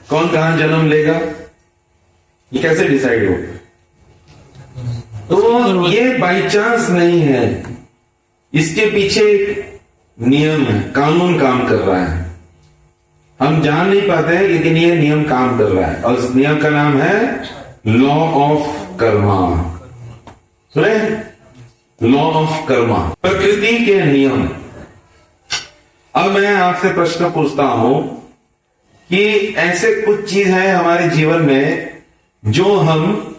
कौन कहां जन्म लेगा, ये कैसे डिसाइड होगा? तो ये बाई चांस नहीं है, इसके पीछे एक नियम है, कानून काम कर रहा है। हम जान नहीं पाते हैं लेकिन ये नियम काम कर रहा है, और इस नियम का नाम है लॉ ऑफ कर्मा। सुने, लॉ ऑफ कर्मा, प्रकृति के नियम। अब मैं आपसे प्रश्न पूछता हूं कि ऐसे कुछ चीज है हमारे जीवन में जो हम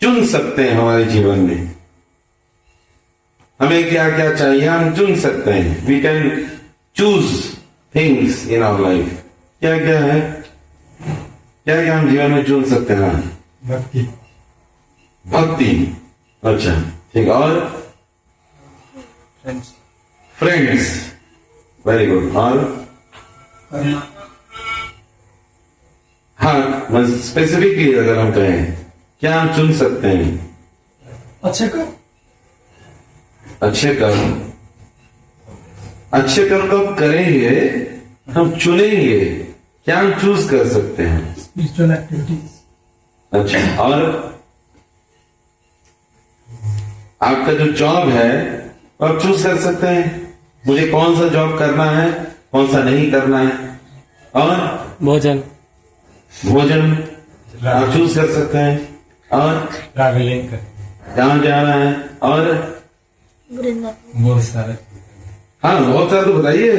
चुन सकते हैं। हमारे जीवन में हमें क्या क्या चाहिए, हम चुन सकते हैं। We can choose things in our life. क्या क्या है, क्या क्या हम जीवन में चुन सकते हैं? भक्ति। भक्ति, अच्छा ठीक। और फ्रेंड्स, वेरी गुड। और हाँ, स्पेसिफिकली अगर हम कहें क्या हम चुन सकते हैं? अच्छे कर्म। अच्छे कर्म। अच्छे कर्म तो हम करेंगे, हम चुनेंगे, क्या हम चूज कर सकते हैं? Spiritual activities. अच्छा, और आपका जो जॉब है आप चूज कर सकते हैं, मुझे कौन सा जॉब करना है, कौन सा नहीं करना है। और भोजन आप चूज कर सकते हैं। और ट्रैवलिंग कर, कहाँ जाना है। और बहुत सारे। हाँ, बहुत सारा तो बताइए।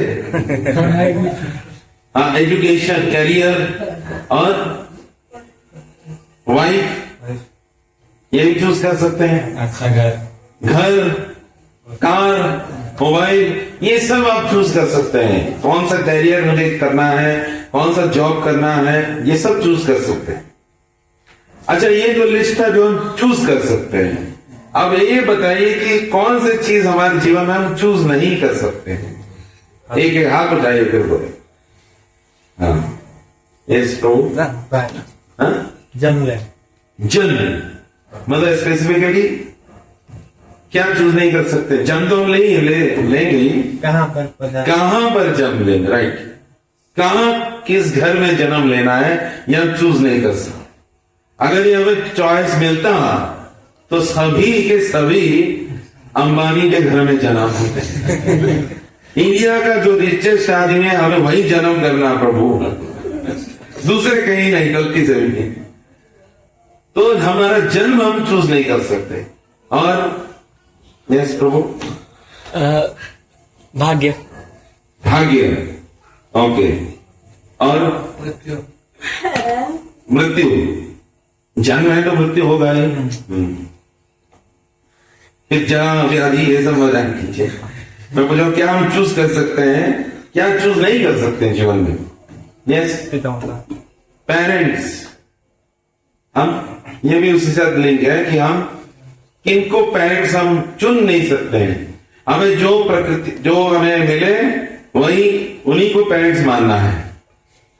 हाँ, एजुकेशन, करियर और वाइफ, ये भी चूज कर सकते हैं। अच्छा घर, कार, मोबाइल, ये सब आप चूज कर सकते हैं। कौन सा करियर मुझे करना है, कौन सा जॉब करना है, ये सब चूज कर सकते हैं। अच्छा, ये जो लिस्ट है जो हम चूज कर सकते हैं, अब ये बताइए कि कौन सी चीज हमारे जीवन में हम चूज नहीं कर सकते हैं? एक एक हाथ उठाइए फिर बोले। हाँ, यस ट्रू। जन्म। जन्म मतलब स्पेसिफिकली क्या चूज नहीं कर सकते? जन्म तो हम लेंगे ही, कहाँ पर जन्म लेना, राइट। कहाँ, किस घर में जन्म लेना है, यह चूज नहीं कर सकते। अगर ये हमें चॉइस मिलता तो सभी के सभी अंबानी के घर में जन्म होते हैं। इंडिया का जो रिचेस्ट आदमी है, हमें वही जन्म करना प्रभु, दूसरे कहीं नहीं, गलती से भी नहीं। तो हमारा जन्म हम चूज नहीं कर सकते। और यस प्रभु, भाग्य। ओके। और मृत्यु, जन्म है तो मृत्यु होगा ही। फिर जन्म व्याधि, ये सब मजाक कीजिए। मैं पूछा क्या हम चूज कर सकते हैं, क्या चूज नहीं कर सकते जीवन में? Yes, parents. हम, ये भी उसी साथ लिंक है कि हम किनको पेरेंट्स हम चुन नहीं सकते हैं। हमें जो प्रकृति, जो हमें मिले वही, उन्हीं को पेरेंट्स मानना है।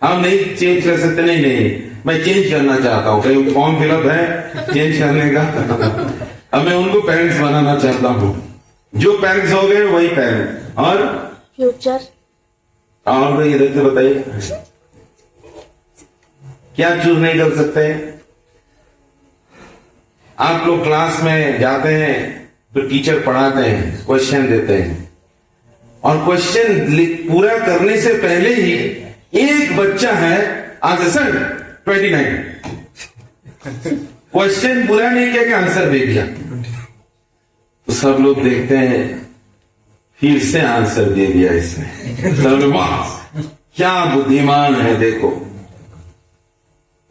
हम नहीं चेंज कर सकते। नहीं, मैं चेंज करना चाहता हूँ, कहीं फॉर्म फिलअप है चेंज करने का। अब मैं उनको पेरेंट्स बनाना चाहता हूँ। जो पेरेंट्स हो गए वही पेरेंट्स। और फ्यूचर। और इधर से बताइए क्या चूज नहीं कर सकते? आप लोग क्लास में जाते हैं तो टीचर पढ़ाते हैं, क्वेश्चन देते हैं, और क्वेश्चन पूरा करने से पहले ही एक बच्चा है आंसर सर 29, क्वेश्चन पूरा नहीं किया कि आंसर दे दिया। तो सब लोग देखते हैं, फिर से आंसर दे दिया इसने। सब लोग वाह क्या बुद्धिमान है देखो।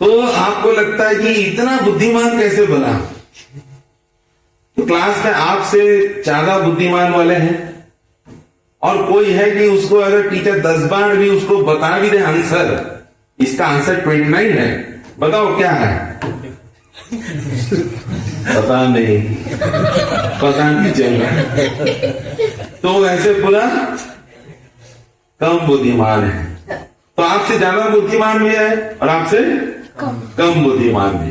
तो आपको लगता है कि इतना बुद्धिमान कैसे बना? तो क्लास में आपसे ज्यादा बुद्धिमान वाले हैं, और कोई है कि उसको अगर टीचर 10 बार भी उसको बता भी दे आंसर, इसका आंसर 29 है, बताओ क्या है? पता नहीं चल रहा। तो ऐसे पूरा कम बुद्धिमान है। तो आपसे ज्यादा बुद्धिमान भी है और आपसे कम बुद्धिमान भी।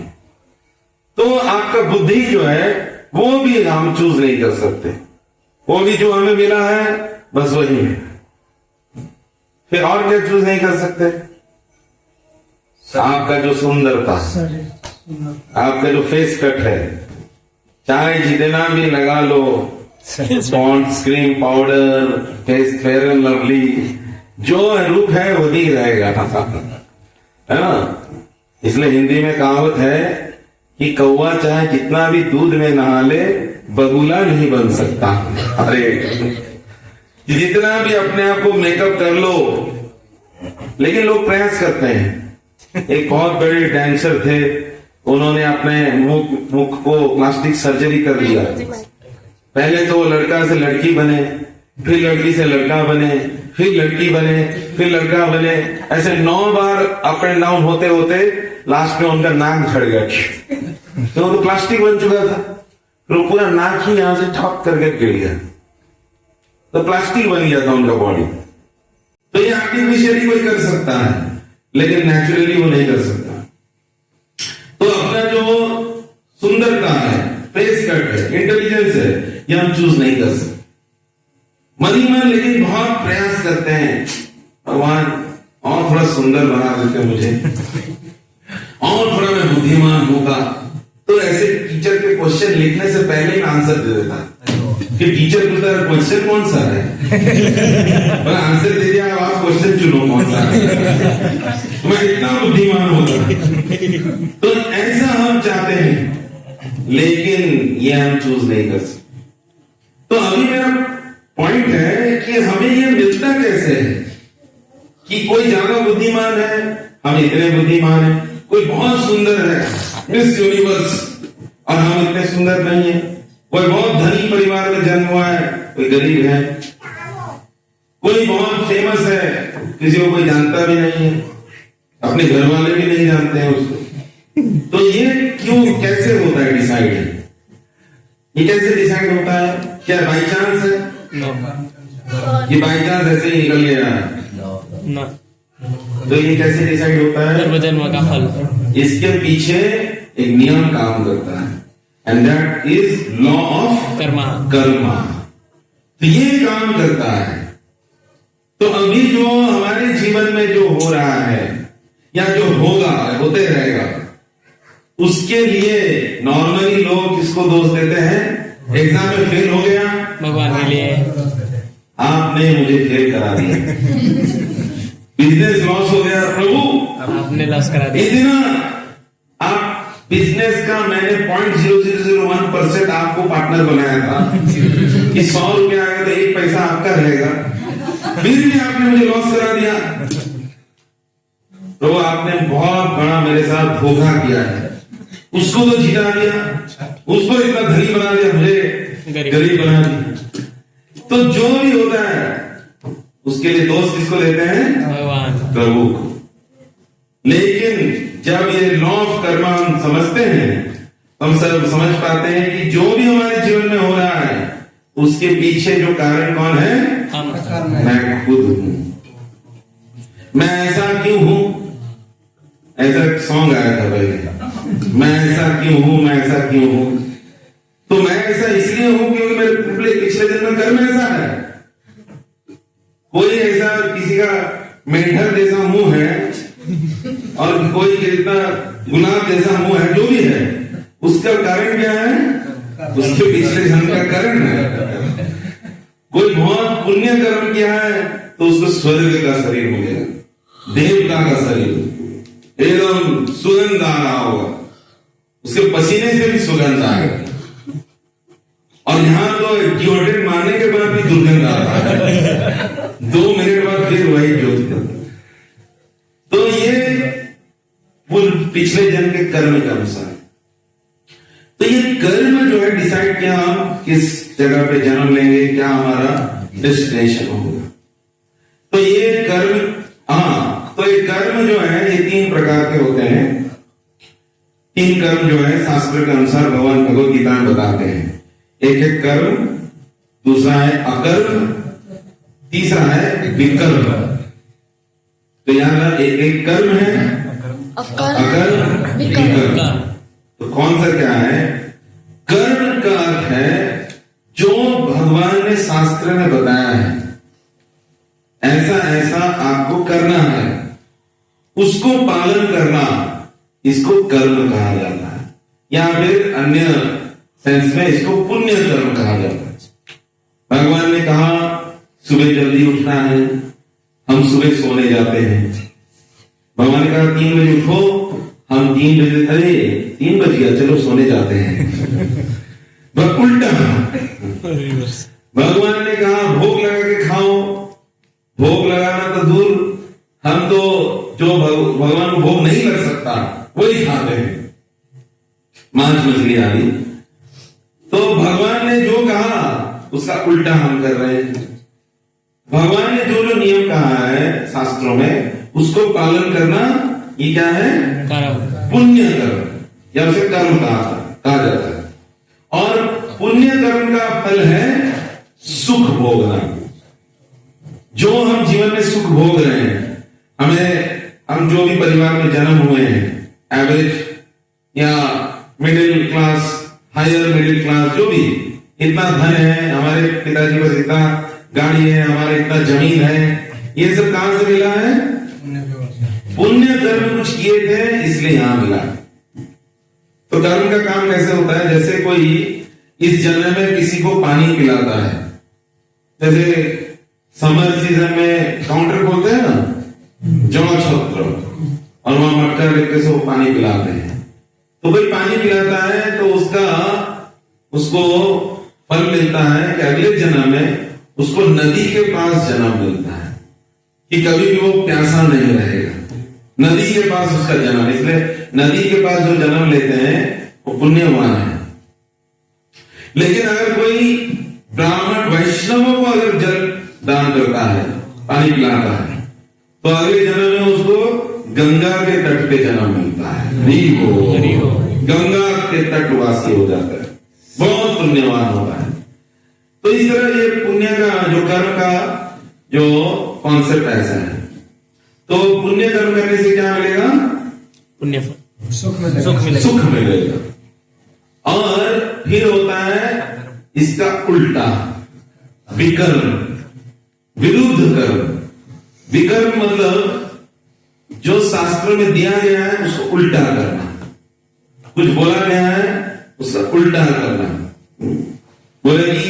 तो आपका बुद्धि जो है वो भी हम चूज नहीं कर सकते। वो भी जो हमें मिला है बस वही है। फिर और क्या चूज नहीं कर सकते? आपका जो सुंदरता, आपका जो फेस कट है, चाहे जितना भी लगा लो Pond's cream powder, face Fair and Lovely, जो रूप है वही रहेगा, है ना। इसलिए हिंदी में कहावत है कि कौवा चाहे कितना भी दूध में नहा ले बगुला नहीं बन सकता। अरे जितना भी अपने आप को मेकअप कर लो, लेकिन लोग प्रयास करते हैं। एक बहुत बड़े डांसर थे, उन्होंने अपने मुख को प्लास्टिक सर्जरी कर दिया। पहले तो वो लड़का से लड़की बने, फिर लड़की से लड़का बने, फिर लड़की बने, फिर लड़का बने, ऐसे 9 बार अप एंड डाउन होते होते लास्ट में उनका नाक झड़ गया। तो वो प्लास्टिक बन चुका था, तो पूरा नाक ही यहां से ठप करके गिर गया, तो प्लास्टिक बन गया था उनका बॉडी। तो ये आर्टिफिशियली कोई कर सकता है, लेकिन नेचुरली वो नहीं कर सकता। तो अपना जो सुंदरता है, फेस कट है, इंटेलिजेंस है, ये हम चूज नहीं कर सकते मन ही मन, लेकिन बहुत प्रयास करते हैं भगवान और थोड़ा सुंदर बना देते मुझे, और थोड़ा मैं बुद्धिमान होगा। तो ऐसे टीचर के क्वेश्चन लिखने से पहले ही आंसर दे देता कि टीचर पूछता है क्वेश्चन कौन सा है, पर आंसर दे दिया, आप क्वेश्चन चुनो कौन सा है। मैं इतना बुद्धिमान होता। तो ऐसा हम चाहते हैं, लेकिन ये हम चूज नहीं कर सकते। तो अभी मेरा पॉइंट है कि हमें ये मिलता कैसे है कि कोई ज्यादा बुद्धिमान है, हम इतने बुद्धिमान हैं, कोई बहुत सुंदर है, मिस यूनिवर्स, और हम इतने सुंदर नहीं है। कोई बहुत धनी परिवार में जन्म हुआ है, कोई गरीब है, कोई बहुत फेमस है, किसी को कोई जानता भी नहीं है, अपने घर वाले भी नहीं जानते हैं उसको। तो ये क्यों, कैसे होता है डिसाइड? ये कैसे डिसाइड होता है? क्या बाई चांस है कि बाई चांस ऐसे ही निकल गया? तो ये कैसे डिसाइड होता है? जन्म का फल। इसके पीछे एक नियम काम करता है, and that is law of Karma. तो ये काम करता है। तो अभी जो हमारे जीवन में जो हो रहा है या जो होगा, होते रहेगा, उसके लिए नॉर्मली लोग किसको दोष देते हैं? एग्जाम में फेल हो गया, भगवान के लिए आपने मुझे फेल करा दिया। बिजनेस लॉस हो गया, प्रभु आपने लॉस करा दिया। इतना आप बिजनेस का मैंने 0.0001% आपको पार्टनर बनाया था कि 100 रुपया आएगा तो 1 पैसा आपका रहेगा, फिर भी आपने मुझे लॉस करा दिया। तो आपने बहुत बड़ा मेरे साथ धोखा किया है। उसको तो जिता दिया, उसको इतना धनी बना दिया, मुझे गरीब बना दिया। तो जो भी होता है उसके लिए दोस्त किसको देते हैं? भगवान, प्रभु को। लेकिन जब ये लॉ ऑफ कर्मा हम समझते हैं, हम सब समझ पाते हैं कि जो भी हमारे जीवन में हो रहा है उसके पीछे जो कारण कौन है? मैं खुद हूं। मैं ऐसा क्यों हूं? ऐसा सॉन्ग आया था पहले, मैं ऐसा क्यों हूं, मैं ऐसा क्यों हूं। तो मैं ऐसा इसलिए हूं क्योंकि मेरे पिछले जन्म कर्म ऐसा है। कोई ऐसा किसी का मेंढक जैसा मुंह है और कोई कितना गुलाब जैसा मुंह है, जो भी है उसका कारण क्या है? उसके पिछले जन्म का कारण है। कोई बहुत पुण्य कर्म किया है तो उसको स्वर्ग का शरीर मिलेगा, देवता का शरीर, एकदम सुगंध आ रहा होगा, उसके पसीने से भी सुगंध आएगा। और यहाँ तो डिओड्रेंट मारने के बाद भी दुर्गंध आ रहा है, 2 मिनट बाद फिर वही ज्योति। तो ये पिछले जन्म के कर्म के अनुसार। तो ये कर्म जो है डिसाइड किया हम किस जगह पे जन्म लेंगे, क्या हमारा डेस्टिनेशन होगा। तो ये कर्म, तो ये कर्म जो है ये 3 प्रकार के होते हैं। 3 कर्म जो है शास्त्र के अनुसार भगवान भगवद गीता में बताते हैं। एक है कर्म, दूसरा है अकर्म, तीसरा है विकर्म। तो यहाँ एक कर्म है, अकर्म, विकर्म। तो कौन सा क्या है? कर्म का अर्थ है जो भगवान ने शास्त्र में बताया है, ऐसा ऐसा आपको करना है, उसको पालन करना, इसको कर्म कहा जाता है, या फिर अन्य सेंस में इसको पुण्य कर्म कहा जाता है। भगवान ने कहा सुबह जल्दी उठना है, हम सुबह सोने जाते हैं। भगवान ने कहा 3 बजे उठो, हम 3 बजे, अरे 3 बज गया, चलो सोने जाते हैं। वह उल्टा। भगवान ने कहा भोग लगा के खाओ, भोग लगाना तो दूर, हम तो जो भगवान को भोग नहीं लग सकता वही खाते हैं, मांस मछली आदि। तो भगवान ने जो कहा उसका उल्टा हम कर रहे हैं। भगवान ने जो जो नियम कहा है शास्त्रों में, उसको पालन करना, ये क्या है? पुण्य कर्म, या उसे कर्म कहा जाता है। और पुण्य कर्म का फल है सुख भोगना। जो हम जीवन में सुख भोग रहे हैं, हम जो भी परिवार में जन्म हुए हैं, एवरेज या middle class, higher middle class, जो भी, इतना धन है, हमारे पिताजी पास इतना गाड़ी है, हमारे इतना जमीन है, ये सब कहां से मिला है? पुण्य कर्म कुछ किए थे इसलिए यहां मिला। तो कर्म का काम कैसे होता है? जैसे कोई इस जन्म में किसी को पानी पिलाता है, जैसे समर सीजन में काउंटर खोलते हैं ना, जमा छत्र, और वहां मटका लेके से वो पानी पिलाते हैं। तो भाई पानी पिलाता है तो उसको फल मिलता है कि अगले जन्म में उसको नदी के पास जन्म मिलता है, कि कभी भी वो प्यासा नहीं रहेगा, नदी के पास उसका जन्म। इसलिए नदी के पास जो जन्म लेते हैं वो पुण्यवान है। लेकिन अगर कोई ब्राह्मण वैष्णवों को अगर जल दान करता है, पानी पिलाता है, तो अगले जन्म में उसको गंगा के तट पे जन्म मिलता है। गंगा के तटवासी हो जाता है, बहुत पुण्यवान होता है। तो इस तरह ये पुण्य का जो कर्म का जो कॉन्सेप्ट ऐसा है। तो पुण्य कर्म करने से क्या मिलेगा? पुण्य सुख मिलेगा। और फिर होता है इसका उल्टा, विकर्म, विरुद्ध कर्म। विकर्म मतलब जो शास्त्र में दिया गया है उसको उल्टा करना, कुछ बोला गया है उसका उल्टा करना। बोले कि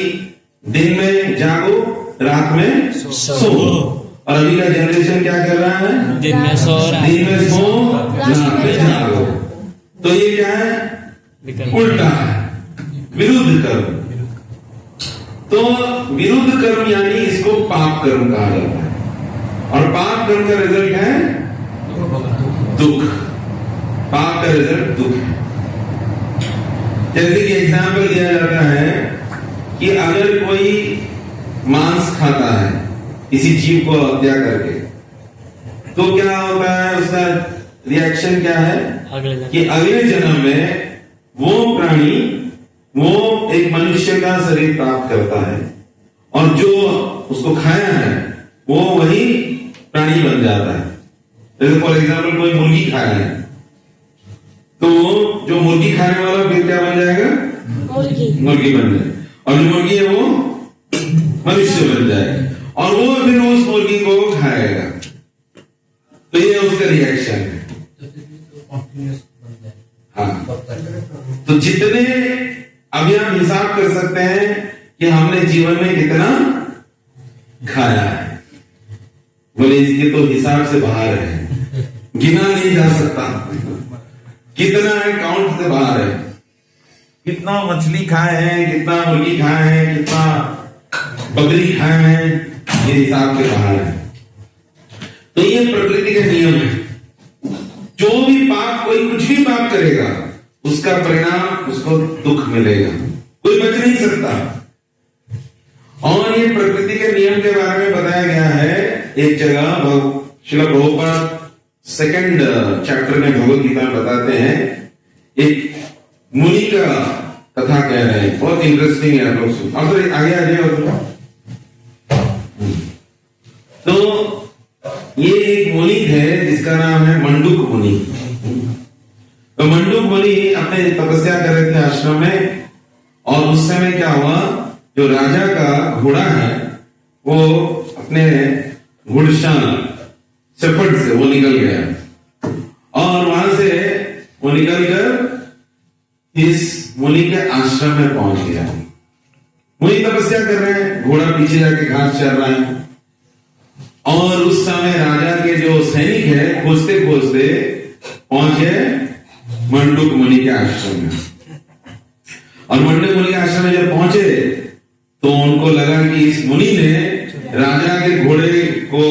दिन में जागो, रात में सो। और अभी का जनरेशन क्या कर रहा है? दिन में सो, दिन में सो, रात में जागो। तो ये क्या है? उल्टा है, विरुद्ध कर्म। तो विरुद्ध कर्म यानी इसको पाप कर्म कहा जाता है, और पाप कर्म का रिजल्ट है दुख। पाप का रिजल्ट दुख है। जैसे कि एग्जाम्पल दिया जाता है कि अगर कोई मांस खाता है किसी जीव को हत्या करके, तो क्या होता है? उसका रिएक्शन क्या है? कि अगले जन्म में वो प्राणी, वो एक मनुष्य का शरीर प्राप्त करता है, और जो उसको खाया है वो वही प्राणी बन जाता है। जैसे फॉर एग्जाम्पल कोई मुर्गी खाया है, तो जो मुर्गी खाने वाला फिर क्या बन जाएगा? मुर्गी बन जाए, और जो मुर्गी है वो मनुष्य बन जाएगा, और वो फिर उस मुर्गी को खाएगा। तो ये उसका रिएक्शन है। हाँ, तो जितने अभी हम हिसाब कर सकते हैं कि हमने जीवन में कितना खाया है, बोले इसके तो हिसाब से बाहर है, गिना नहीं जा सकता, कितना है काउंट से बाहर है। कितना मछली खाए हैं, कितना मुर्गी खाए हैं, कितना बकरी खाए हैं, ये हिसाब के बाहर है। तो ये प्रकृति के नियम है। जो भी पाप, कोई कुछ भी पाप करेगा उसका परिणाम उसको दुख मिलेगा, कोई बच नहीं सकता। और ये प्रकृति के नियम के बारे में बताया गया है एक जगह, श्रील प्रभुपाद 2nd चैप्टर में भगवद गीता में बताते हैं। एक मुनि का कथा कह रहे हैं, बहुत इंटरेस्टिंग है, आप लोग सुन। और आगे आ जाए। तो ये एक मुनि है जिसका नाम है मंडूक मुनि। तो मंडूक मुनि अपने तपस्या कर रहे थे आश्रम में, और उस समय क्या हुआ, जो राजा का घोड़ा है वो अपने घुड़शान शेफर्ड से वो निकल गया, और वहां से वो निकलकर इस मुनि के आश्रम में पहुंच गया। मुनि तपस्या कर रहे हैं, घोड़ा पीछे जाके घास चर रहा है, और उस समय राजा के जो सैनिक है खोजते खोजते पहुंचे मंडूक मुनि के आश्रम में। और मंडूक मुनि के आश्रम में जब पहुंचे तो उनको लगा कि इस मुनि ने राजा के घोड़े को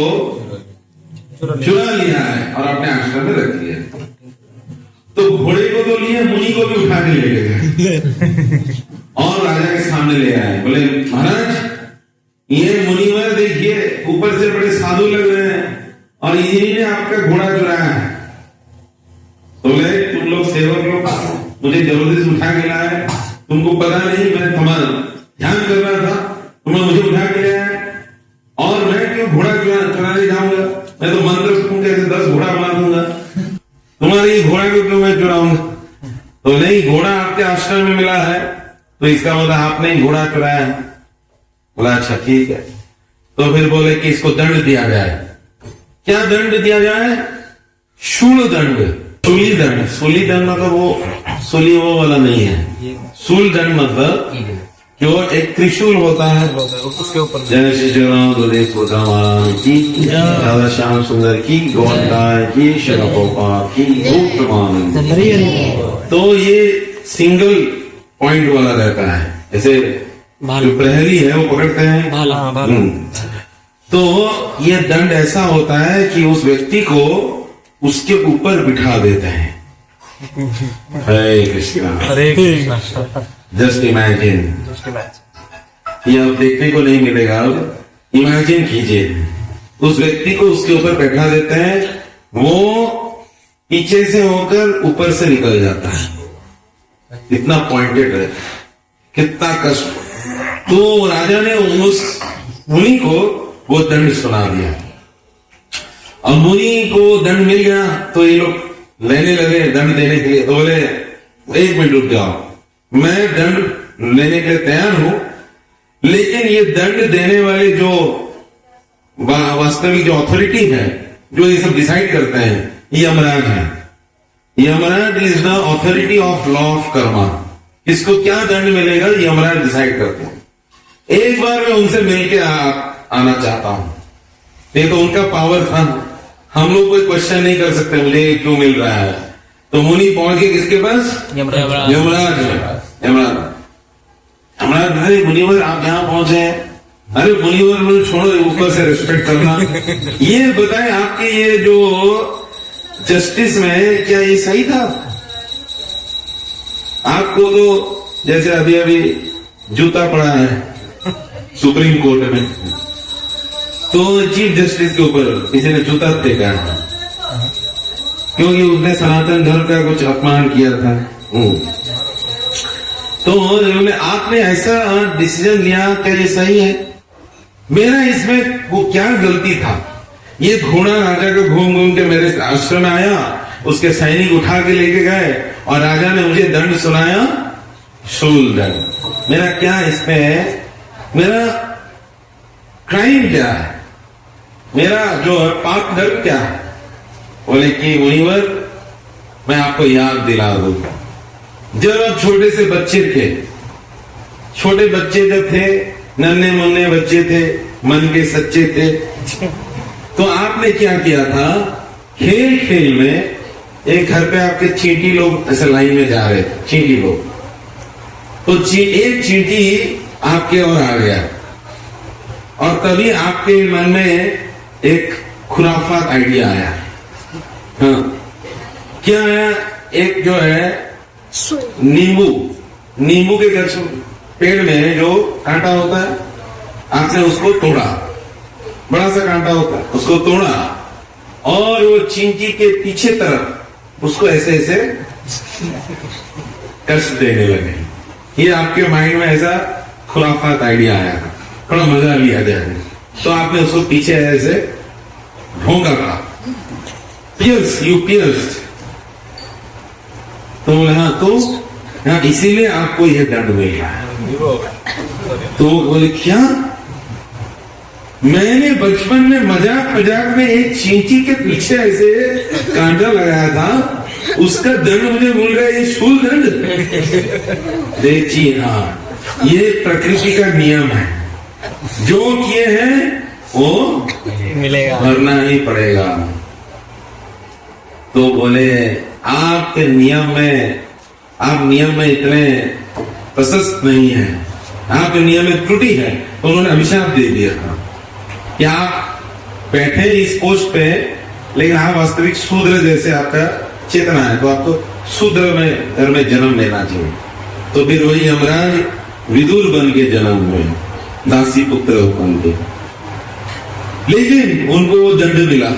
चुरा लिया है और अपने आश्रम में रख लिया। तो घोड़े को तो लिए, मुनि को भी उठा के ले गए और राजा के सामने ले आए। बोले महाराज, ये मुनिवर देखिए ऊपर से बड़े साधु लग रहे हैं और इन्हीं ने आपका घोड़ा चुराया है। तो बोले तुम लोग सेवक लोग मुझे जबरदस्ती से उठा के लाए, तुमको पता नहीं, मैं तुम्हारा ध्यान कर रहा था, तुमने मुझे उठा के लाया और मैं क्यों घोड़ा चुराने जाऊंगा? मैं तो मंत्र सुन के 10 घोड़ा बना दूंगा, तुम्हारे घोड़ा को क्यों मैं चुराऊंगा? तो नहीं, घोड़ा आपके आश्रम में मिला है तो इसका मतलब आपने ही घोड़ा चुराया है। बोला अच्छा ठीक है। तो फिर बोले कि इसको दंड दिया जाए। क्या दंड दिया जाए? शूल दंड, सूली दंड। सूली दंड मतलब वो सूली वो वाला नहीं है, शूल दंड मतलब कि वो एक त्रिशूल होता है उसके ऊपर। जय श्री राम की, राधा श्याम सुंदर की, गोविंदाय की, शरणगोपाल की, तो ये सिंगल पॉइंट वाला रहता है, जैसे जो प्रहरी है वो पकड़ते हैं। तो ये दंड ऐसा होता है कि उस व्यक्ति को उसके ऊपर बिठा देते हैं। हरे कृष्णा, हरे कृष्णा। जस्ट इमेजिन, ये अब देखने को नहीं मिलेगा। अब इमेजिन कीजिए, उस व्यक्ति को उसके ऊपर बैठा देते हैं, वो पीछे से होकर ऊपर से निकल जाता है। इतना पॉइंटेड है, कितना कष्ट। तो राजा ने उस मुनि को वो दंड सुना दिया। अब मुनि को दंड मिल गया तो ये लोग लेने लगे दंड देने के लिए। तो बोले 1 मिनट रुक जाओ, मैं दंड लेने के लिए तैयार हूं, लेकिन ये दंड देने वाले जो वास्तविक जो अथॉरिटी है, जो ये सब डिसाइड करते हैं, ये यमराज है। Yamraj is the authority of law of Karma. इसको क्या दंड मिलेगा यमराज डिसाइड करते हैं। एक बार मैं उनसे मिलके आना चाहता हूं। ये तो उनका पावर था, हम लोग कोई क्वेश्चन नहीं कर सकते मुझे क्यों मिल रहा है। तो मुनि पहुंच के किसके पास? यमराज। यमराज, अरे मुनिवर आप यहाँ पहुंचे हैं? अरे मुनिवर छोड़ो, ऊपर से रिस्पेक्ट करना। ये बताएं आपके ये जो जस्टिस में क्या ये सही था? आपको तो जैसे अभी अभी जूता पड़ा है सुप्रीम कोर्ट में, तो चीफ जस्टिस के ऊपर किसी ने जूता फेंका है क्योंकि उसने सनातन धर्म का कुछ अपमान किया था। तो आपने ऐसा डिसीजन लिया, क्या ये सही है? मेरा इसमें वो क्या गलती था? ये घोड़ा राजा को घूम घूम के मेरे आश्रम में आया, उसके सैनिक उठा के लेके गए और राजा ने मुझे दंड सुनाया, शूल दंड। मेरा क्या इसमें है? मेरा क्राइम क्या है? मेरा जो पाप धर्म क्या है? बोले कि मुनिवर मैं आपको याद दिला दूं, जब आप छोटे से बच्चे थे, छोटे बच्चे जब थे, नन्हे मुन्ने बच्चे थे, मन के सच्चे थे, तो आपने क्या किया था? खेल खेल में एक घर पे आपके चींटी लोग ऐसे लाइन में जा रहे थे, चींटी लोग, तो एक चींटी आपके और आ गया और तभी आपके मन में एक खुराफात आइडिया आया। हाँ, क्या है? एक जो है नींबू के गछ पेड़ में जो कांटा होता है, आपने उसको तोड़ा, बड़ा सा कांटा होता है, उसको तोड़ा और वो चींटी के पीछे तरफ उसको ऐसे ऐसे कष्ट देने लगे। ये आपके माइंड में ऐसा खुराफात आइडिया आया था, थोड़ा मजा लिया जाए, तो आपने उसको पीछे ऐसे ढोंगा था, पियर्स्ड। तो हाँ, तो हाँ, इसीलिए आपको यह दंड मिल रहा है। तो बोले क्या? मैंने बचपन में मजाक मजाक में एक चींटी के पीछे ऐसे कांटा लगाया था, उसका दंड मुझे बोल रहा है ये शूल दंड। देखिए, हाँ, ये प्रकृति का नियम है, जो किए हैं वो मिलेगा। भरना ही पड़ेगा। तो बोले आपके नियम में, आप नियम में इतने प्रशस्त नहीं है, आपके नियम में त्रुटि है। तो उन्होंने अभिशाप दे दिया था कि आप बैठे इस पोस्ट पे, लेकिन आप वास्तविक शूद्र जैसे आपका चेतना है, तो आपको शूद्र में घर में जन्म लेना चाहिए। तो फिर वही यमराज विदुर बन के जन्म हुए, दासी पुत्र बन के, लेकिन उनको वो दंड मिला,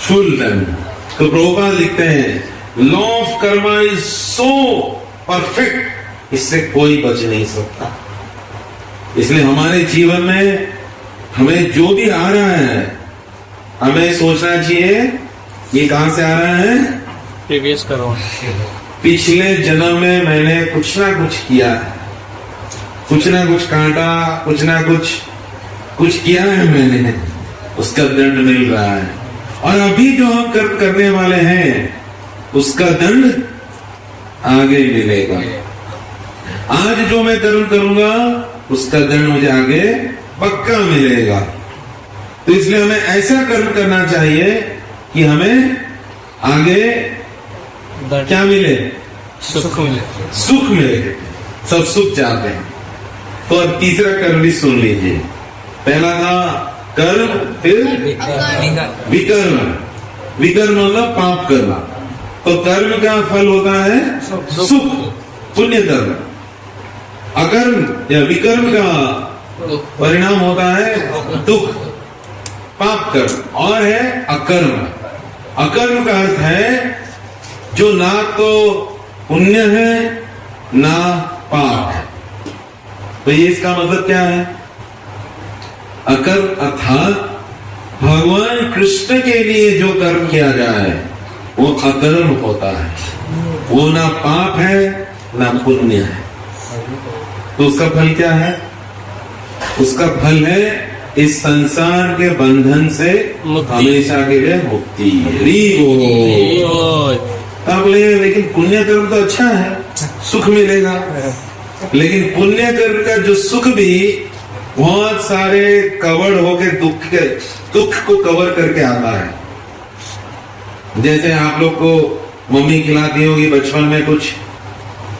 शूल दंड। तो प्रभुपाद लिखते हैं law of Karma is so perfect, इससे कोई बच नहीं सकता। इसलिए हमारे जीवन में हमें जो भी आ रहा है, हमें सोचना चाहिए ये कहां से आ रहा है। प्रीवियस करो, पिछले जन्म में मैंने कुछ ना कुछ किया है, कुछ ना कुछ कांटा, कुछ ना कुछ किया है मैंने, उसका दंड मिल रहा है। और अभी जो हम कर्म करने वाले हैं उसका दंड आगे मिलेगा। आज जो मैं कर्म करूंगा उसका दंड मुझे आगे पक्का मिलेगा। तो इसलिए हमें ऐसा कर्म करना चाहिए कि हमें आगे क्या मिले, सुख मिले। सुख मिले। सब सुख चाहते हैं। तो अब तीसरा कर्म भी सुन लीजिए। पहला था कर्म, फिर विकर्म। विकर्म मतलब पाप करना। तो कर्म का फल होता है सुख, पुण्य कर्म। अकर्म या विकर्म का परिणाम होता है दुख, पाप कर्म। और है अकर्म। अकर्म का अर्थ है जो ना तो पुण्य है ना पाप है। तो ये इसका मतलब क्या है? अकर्म अर्थात भगवान कृष्ण के लिए जो कर्म किया जाए वो अकर्म होता है। वो ना पाप है ना पुण्य है। तो उसका फल क्या है? उसका फल है इस संसार के बंधन से हमेशा के लिए मुक्ति। अब लेकिन पुण्य कर्म तो अच्छा है, सुख मिलेगा। लेकिन पुण्य कर्म का जो सुख भी बहुत सारे कवर होके दुख को कवर करके आता है। जैसे आप लोग को मम्मी खिलाती होगी बचपन में कुछ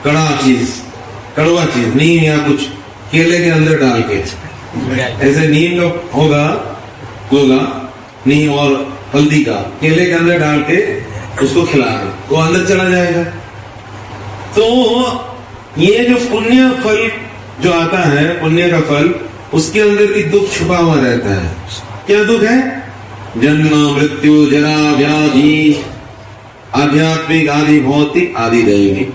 कड़वा चीज, नीम या कुछ केले के अंदर डाल के, ऐसे नीम का होगा गोला, नीम और हल्दी का केले के अंदर डाल के उसको खिला दो, वो अंदर चला जाएगा। तो ये जो पुण्य फल जो आता है, पुण्य का फल, उसके अंदर भी दुख छुपा हुआ रहता है। क्या दुख है? जन्म, मृत्यु, जरा, व्याधि, आध्यात्मिक, आदि भौतिक, आदि दैविक,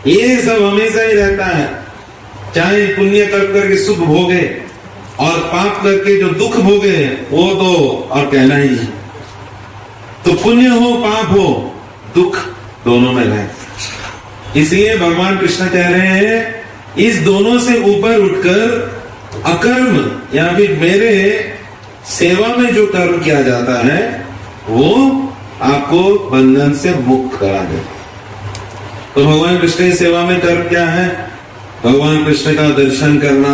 ये सब हमेशा ही रहता है। चाहे पुण्य कर करके सुख भोगे और पाप करके जो दुख भोगे वो तो और कहना ही है। तो पुण्य हो पाप हो, दुख दोनों में रहे। इसलिए भगवान कृष्ण कह रहे हैं इस दोनों से ऊपर उठकर अकर्म या फिर मेरे सेवा में जो कर्म किया जाता है वो आपको बंधन से मुक्त करा दे। तो भगवान कृष्ण की सेवा में कर्म क्या है? भगवान कृष्ण का दर्शन करना,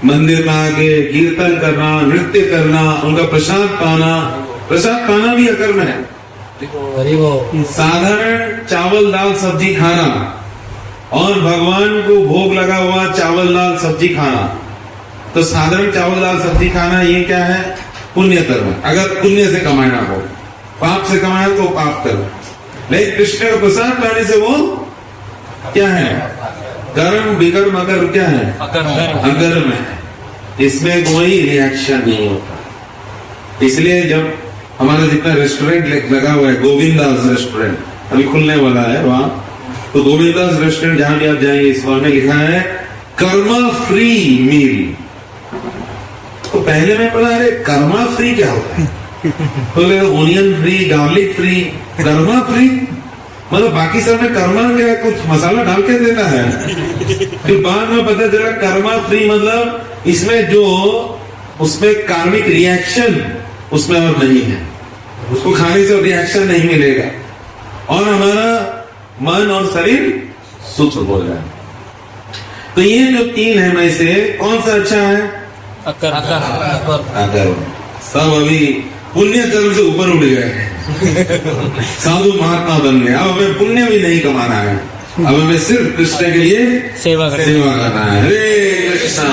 मंदिर में आके कीर्तन करना, नृत्य करना, उनका प्रसाद पाना। प्रसाद पाना भी अकर्म है। साधारण चावल दाल सब्जी खाना और भगवान को भोग लगा हुआ चावल दाल सब्जी खाना, तो साधारण चावल दाल सब्जी खाना ये क्या है? पुण्य कर्म। अगर पुण्य से कमाना हो, पाप से कमाया तो पाप कर्म। लेकिन कृष्ण का प्रसाद पाने से वो क्या है? कर्म, विकर्म, अकर्म क्या है? अकर्म है। इसमें कोई रिएक्शन नहीं होता। इसलिए जब हमारा जितना रेस्टोरेंट लगा हुआ है, गोविंदास रेस्टोरेंट अभी खुलने वाला है वहां, तो गोविंदास रेस्टोरेंट जहां भी आप जाएंगे इस बार में लिखा है कर्मा फ्री मील। तो पहले मैं पढ़ा अरे कर्मा फ्री क्या होता है? तो onion free, garlic free, Karma free मतलब बाकी सब में कर्मा क्या कुछ मसाला डाल के देता है। फिर बाद में पता चला कर्मा फ्री मतलब इसमें जो उसमें कार्मिक रिएक्शन उसमें और नहीं है, उसको खाने से रिएक्शन नहीं मिलेगा, और हमारा मन और शरीर सुख हो रहा है। तो ये जो तीन है में से कौन सा अच्छा है? अकर्म। सब अभी पुण्य कर्म से ऊपर उड़ गए हैं, साधु महात्मा बन गए। अब हमें पुण्य भी नहीं कमाना है, अब हमें सिर्फ कृष्ण के लिए सेवा करना है। हरे कृष्णा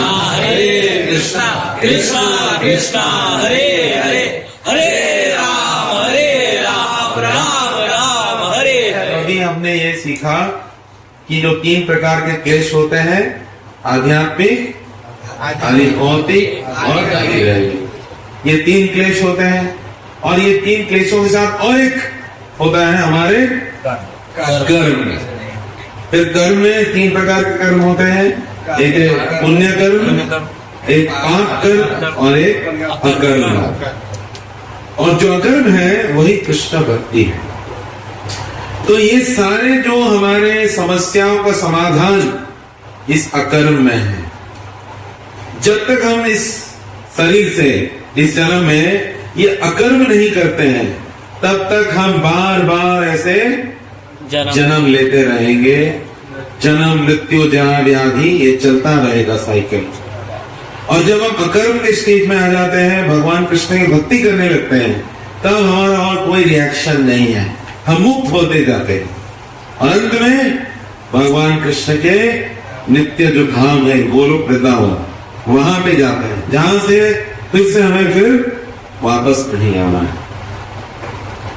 कृष्णा कृष्णा कृष्णा हरे हरे हरे राम राम राम हरे हरे। अभी हमने ये सीखा कि जो तीन प्रकार के क्लेश होते हैं, आध्यात्मिक, आदि भौतिक और आदि, ये तीन क्लेश होते हैं। और ये तीन क्लेशों के साथ और एक होता है हमारे कर्म। फिर कर्म में तीन प्रकार के कर्म होते हैं, एक है पुण्य कर्म, एक पाप कर्म और एक अकर्म। और जो अकर्म है वही कृष्ण भक्ति है। तो ये सारे जो हमारे समस्याओं का समाधान इस अकर्म में है। जब तक हम इस शरीर से इस जन्म में ये अकर्म नहीं करते हैं, तब तक हम बार बार ऐसे जन्म लेते रहेंगे। जन्म मृत्यु जरा व्याधि ये चलता रहेगा साइकिल। और जब हम अकर्म के स्टेज में आ जाते हैं, भगवान कृष्ण की भक्ति करने लगते हैं, तब हमारा और कोई रिएक्शन नहीं है, हम मुक्त होते जाते हैं। और अंत में भगवान कृष्ण के नित्य जो धाम है गोलोक वृंदावन, वहां पे जाते हैं, जहां से फिर से हमें फिर वापस नहीं आना है।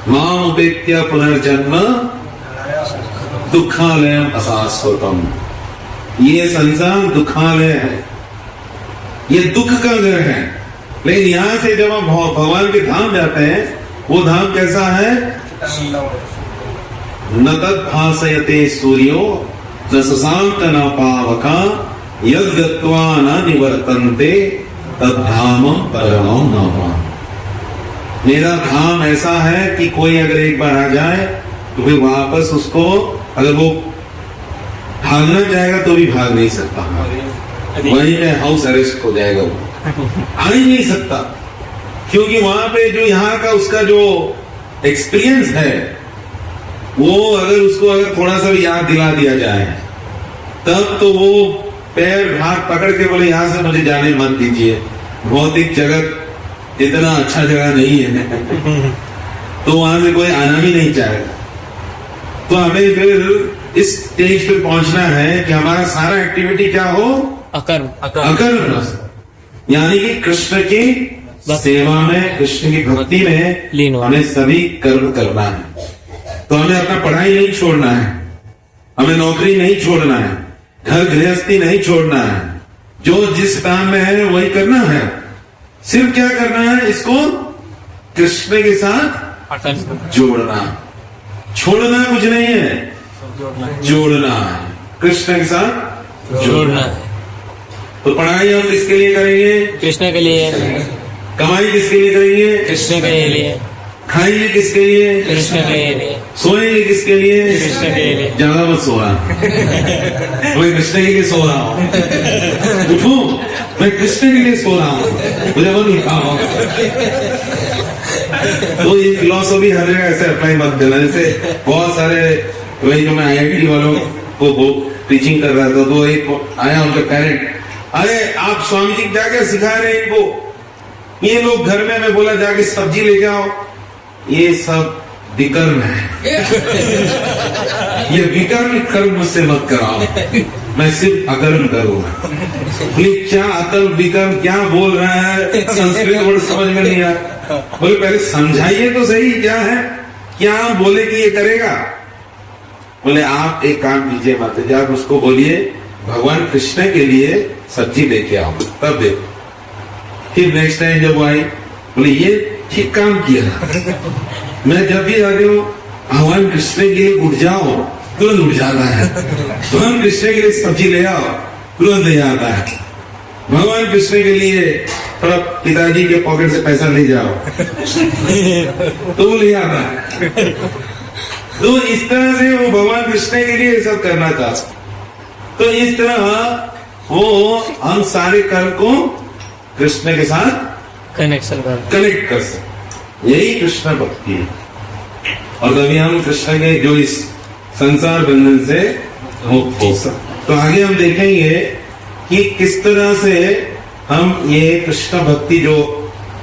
माम उपेत्य पुनर्जन्म दुखालयम अशाश्वतम। ये संसार दुखालय है, ये दुख का घर है। लेकिन यहां से जब हम भगवान के धाम जाते हैं, वो धाम कैसा है? न तत् भासयते सूर्यो न शशांक न पावका यद् गत्वा न निवर्तन्ते तद्धाम परमं धाम। मेरा धाम ऐसा है कि कोई अगर एक बार आ जाए तो फिर वापस उसको, अगर वो भागना चाहेगा तो भी भाग नहीं सकता, वहीं में हाउस अरेस्ट हो जाएगा, वो आ ही नहीं सकता। क्योंकि वहां पे जो यहाँ का उसका जो एक्सपीरियंस है, वो अगर उसको अगर थोड़ा सा भी याद दिला दिया जाए, तब तो वो पैर हाथ पकड़ के बोले यहां से मुझे जाने मत दीजिए, भौतिक जगत इतना अच्छा जगह नहीं है। तो वहां से कोई आना भी नहीं चाहेगा। तो हमें फिर इस स्टेज पे पहुंचना है कि हमारा सारा एक्टिविटी क्या हो? अकर्म। यानी कि कृष्ण की सेवा में, कृष्ण की भक्ति में हमें सभी कर्म करना है। तो हमें अपना पढ़ाई नहीं छोड़ना है, हमें नौकरी नहीं छोड़ना है, घर गृहस्थी नहीं छोड़ना है, जो जिस काम में है वही करना है। सिर्फ क्या करना है? इसको कृष्ण के साथ जोड़ना। छोड़ना कुछ नहीं है, जोड़ना है, कृष्ण के साथ जोड़ना है। तो पढ़ाई हम किसके लिए करेंगे? कृष्ण के लिए। कमाई किसके लिए करेंगे? कृष्ण के लिए। खाएंगे किसके लिए? कृष्ण के लिए। सोएंगे किसके लिए? कृष्ण के लिए। ज्यादा मत सोना, मैं कृष्ण के लिए सो रहा हूँ। उठो, मैं कृष्ण के लिए सो रहा हूँ, मुझे मत उठाओ। तो ये फिलॉसफी हर जगह ऐसे अप्लाई मत देना। जैसे बहुत सारे, वही जो मैं IIT वालों को टीचिंग कर रहा था, तो एक आया उनका पेरेंट, अरे आप स्वामी जी जाके सिखा रहे हैं इनको, ये लोग घर में, मैं बोला जाके सब्जी लेके आओ, ये सब विकर्म है। ये विकर्म कर्म मुझसे मत कराओ, मैं सिर्फ अकर्म करूंगा। बोले क्या अकर्म विकर्म क्या बोल रहा है? संस्कृत वर्ड समझ में नहीं आया। बोले पहले समझाइए तो सही क्या है, क्या बोले कि ये करेगा। बोले आप एक काम कीजिए माता जी, आप उसको बोलिए भगवान कृष्ण के लिए सब्जी लेके आओ, तब देखो। फिर नेक्स्ट टाइम जब वो आई, बोले ये ठीक काम किया। मैं जब भी जाती हूँ, भगवान कृष्ण के लिए उठ जाओ, तुरंत उठ जाता है। भगवान कृष्ण के लिए सब्जी ले आओ, तुरंत ले आता है। भगवान कृष्ण के लिए थोड़ा पिताजी के पॉकेट से पैसा ले जाओ, तो वो ले आता है। तो इस तरह से वो भगवान कृष्ण के लिए सब करना चाहता। तो इस तरह वो हम सारे कर्म को कृष्ण के साथ कनेक्शन कर कनेक्ट कर सकते। यही कृष्ण भक्ति है। और तभी हम कृष्ण के जो इस संसार बंधन से मुक्त हो सकते। तो आगे हम देखेंगे कि किस तरह से हम ये कृष्ण भक्ति जो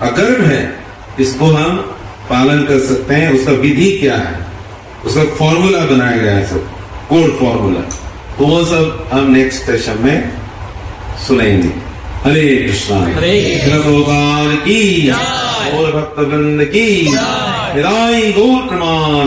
अकर्म है इसको हम पालन कर सकते हैं। उसका विधि क्या है, उसका फॉर्मूला बनाया गया है, सब कोड फॉर्मूला। तो वो सब हम नेक्स्ट सेशन में सुनेंगे। हरे कृष्णा। हरे कृष्ण प्रभुपाद की और भक्त वृंद की। विदाई गौर प्रमाण।